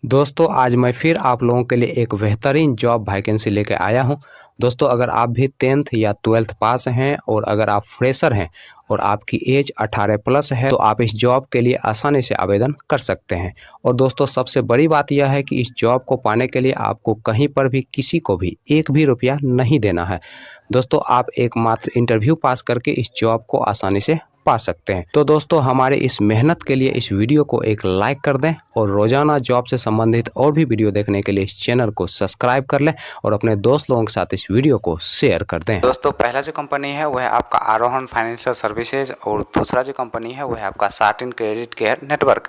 दोस्तों आज मैं फिर आप लोगों के लिए एक बेहतरीन जॉब वैकेंसी लेके आया हूं। दोस्तों अगर आप भी 10th या 12th पास हैं और अगर आप फ्रेशर हैं और आपकी एज 18 प्लस है तो आप इस जॉब के लिए आसानी से आवेदन कर सकते हैं। और दोस्तों सबसे बड़ी बात यह है कि इस जॉब को पाने के लिए आपको कहीं पर भी किसी को भी एक भी रुपया नहीं देना है। दोस्तों आप एकमात्र इंटरव्यू पास करके इस जॉब को आसानी से पा सकते हैं। तो दोस्तों हमारे इस मेहनत के लिए इस वीडियो को एक लाइक कर दें और रोजाना जॉब से संबंधित और भी वीडियो देखने के लिए इस चैनल को सब्सक्राइब कर लें और अपने दोस्त लोगों के साथ इस वीडियो को शेयर कर दें। दोस्तों पहला जो कंपनी है वह आपका आरोहन फाइनेंशियल सर्विसेज और दूसरा जो कंपनी है वह आपका सार्टिन क्रेडिट केयर नेटवर्क।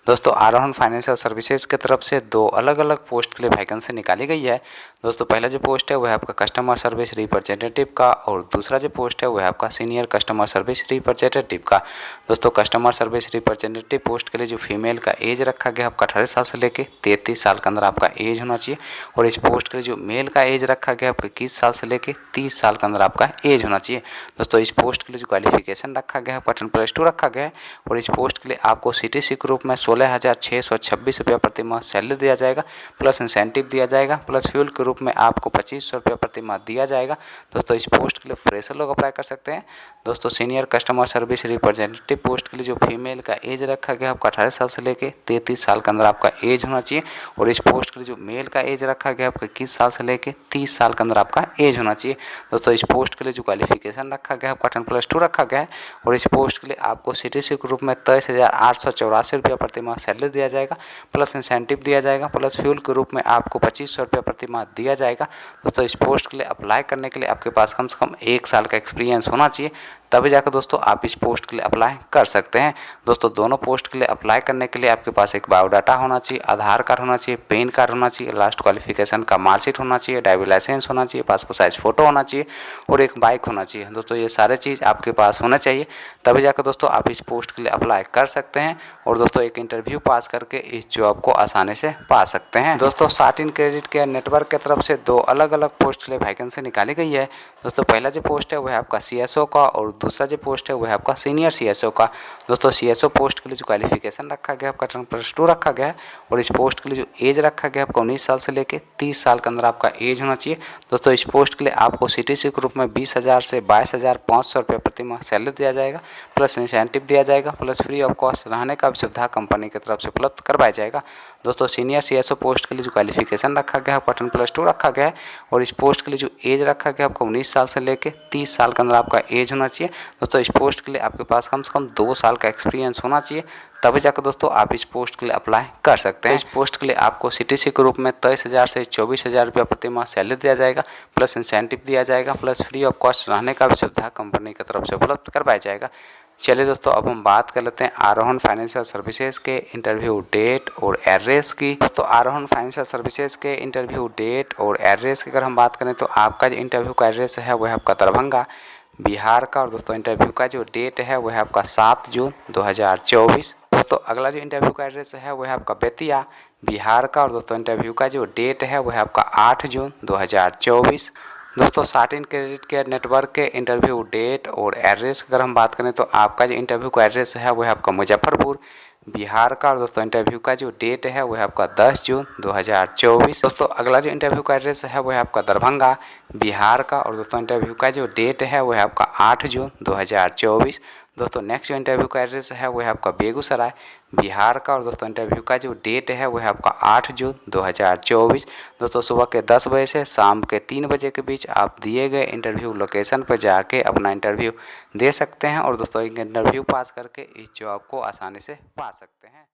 दोस्तों आरोहन फाइनेंशियल सर्विसेज की तरफ से दो अलग अलग पोस्ट के लिए वैकेंसी निकाली गई है। दोस्तों पहला जो पोस्ट है वह आपका कस्टमर सर्विस रिप्रेजेंटेटिव का और दूसरा जो पोस्ट है वह आपका सीनियर कस्टमर सर्विस रिप्रेजेंटेटिव का। दोस्तों कस्टमर सर्विस रिप्रेजेंटेटिव पोस्ट के लिए जो फीमेल का एज रखा गया आपका 18 साल से लेकर 33 साल के अंदर आपका एज होना चाहिए और इस पोस्ट के लिए जो मेल का एज रखा गया आपका 21 साल से लेकर 30 साल के अंदर आपका एज होना चाहिए। दोस्तों इस पोस्ट के लिए जो क्वालिफिकेशन रखा गया है 10+2 रखा गया है और इस पोस्ट के लिए आपको CTC के रूप में 16,626 रुपया प्रति माह सैलरी दिया जाएगा, प्लस इंसेंटिव दिया जाएगा, प्लस फ्यूल के रूप में आपको 2500 रुपया प्रति माह दिया जाएगा। दोस्तों इस पोस्ट के लिए फ्रेशर लोग अप्लाई कर सकते हैं। दोस्तों senior customer service representative post के लिए जो फीमेल का एज रखा गया आपका 18 साल से लेकर 33 साल के अंदर आपका एज होना चाहिए और इस पोस्ट के लिए जो मेल का एज रखा गया आपका 21 साल से लेकर 30 साल के अंदर आपका एज होना चाहिए। दोस्तों इस पोस्ट के लिए जो क्वालिफिकेशन रखा गया आपका 10+2 रखा गया है और इस पोस्ट के लिए आपको CTC के रूप में 23,884 रुपया प्रति माह सैलरी दिया जाएगा, प्लस इंसेंटिव दिया जाएगा, प्लस फ्यूल के रूप में आपको 2500 रुपया प्रति माह दिया जाएगा। दोस्तों इस पोस्ट के लिए अप्लाई करने के लिए आपके पास कम से कम 1 साल का एक्सपीरियंस होना चाहिए, तभी जाकर दोस्तों आप इस पोस्ट के लिए अप्लाई कर सकते हैं। दोस्तों दोनों पोस्ट के लिए अप्लाई करने के लिए आपके पास एक बायोडाटा होना चाहिए, आधार कार्ड होना चाहिए, पैन कार्ड होना चाहिए, लास्ट क्वालिफिकेशन का मार्कशीट होना चाहिए, ड्राइविंग लाइसेंस होना चाहिए, पासपोर्ट साइज फोटो होना चाहिए और एक बाइक होना चाहिए। दोस्तों ये सारे चीज़ आपके पास होना चाहिए, तभी जाकर दोस्तों आप इस पोस्ट के लिए अप्लाई कर सकते हैं और दोस्तों एक इंटरव्यू पास करके इस जॉब को आसानी से पा सकते हैं। दोस्तों सार्टिन क्रेडिट केयर नेटवर्क की तरफ से दो अलग अलग पोस्ट के लिए वैकेंसी निकाली गई है। दोस्तों पहला जो पोस्ट है वह आपका CSO का और दूसरा जो पोस्ट है वह आपका सीनियर CSO का। दोस्तों CSO पोस्ट के लिए जो क्वालिफिकेशन रखा गया आपका 10+2 रखा गया है और इस पोस्ट के लिए जो एज रखा गया आपका 19 साल से लेकर 30 साल के अंदर आपका एज होना चाहिए। दोस्तों इस पोस्ट के लिए आपको CTC के रूप में 20,000 से 22,500 रुपये प्रति माह सैलरी दिया जाएगा, प्लस इंसेंटिव दिया जाएगा, प्लस फ्री ऑफ कॉस्ट रहने का भी सुविधा कंपनी की तरफ से उपलब्ध करवाया जाएगा। दोस्तों सीनियर CSO पोस्ट के लिए जो क्वालिफिकेशन रखा गया है आपका 10+2 रखा गया है और इस पोस्ट के लिए जो एज रखा गया आपका 19 साल से लेकर 30 साल के अंदर आपका एज होना चाहिए। दोस्तों इस पोस्ट के लिए आपके पास कम से कम 2 साल का एक्सपीरियंस होना चाहिए, तभी जाकर दोस्तों आप इस पोस्ट के लिए अप्लाई कर सकते हैं। इस पोस्ट के लिए आपको CTC के रूप में 23,000 से 24,000 रुपया प्रति माह सैलरी दिया जाएगा, प्लस इंसेंटिव दिया जाएगा, प्लस फ्री ऑफ कॉस्ट रहने का भी सुविधा कंपनी की तरफ से उपलब्ध करवाया जाएगा। चलिए दोस्तों अब हम बात कर लेते हैं आरोहन फाइनेंशियल सर्विसेज के इंटरव्यू डेट और एड्रेस की। दोस्तों आरोहन फाइनेंशियल सर्विसेज के इंटरव्यू डेट और एड्रेस की अगर हम बात करें तो आपका जो इंटरव्यू का एड्रेस है वह आपका दरभंगा बिहार का और दोस्तों इंटरव्यू का जो डेट है वह आपका 7 जून 2024। दोस्तों अगला जो इंटरव्यू का एड्रेस है वह आपका बेतिया बिहार का और दोस्तों इंटरव्यू का जो डेट है वह आपका 8 जून 2024। दोस्तों सार्टिन क्रेडिट केयर नेटवर्क के इंटरव्यू डेट और एड्रेस की अगर हम बात करें तो आपका जो इंटरव्यू का एड्रेस है वह आपका मुजफ्फरपुर बिहार का और दोस्तों इंटरव्यू का जो डेट है वह आपका 10 जून 2024। दोस्तों अगला जो इंटरव्यू का एड्रेस है वह आपका दरभंगा बिहार का और दोस्तों इंटरव्यू का जो डेट है वह आपका 8 जून 2024। दोस्तों नेक्स्ट जो इंटरव्यू का एड्रेस है वह आपका बेगूसराय बिहार का और दोस्तों इंटरव्यू का जो डेट है वह आपका 8 जून 2024। दोस्तों सुबह के 10 बजे से शाम के 3 बजे के बीच आप दिए गए इंटरव्यू लोकेशन पर जाके अपना इंटरव्यू दे सकते हैं और दोस्तों एक इंटरव्यू पास करके इस जॉब को आसानी से पा सकते हैं।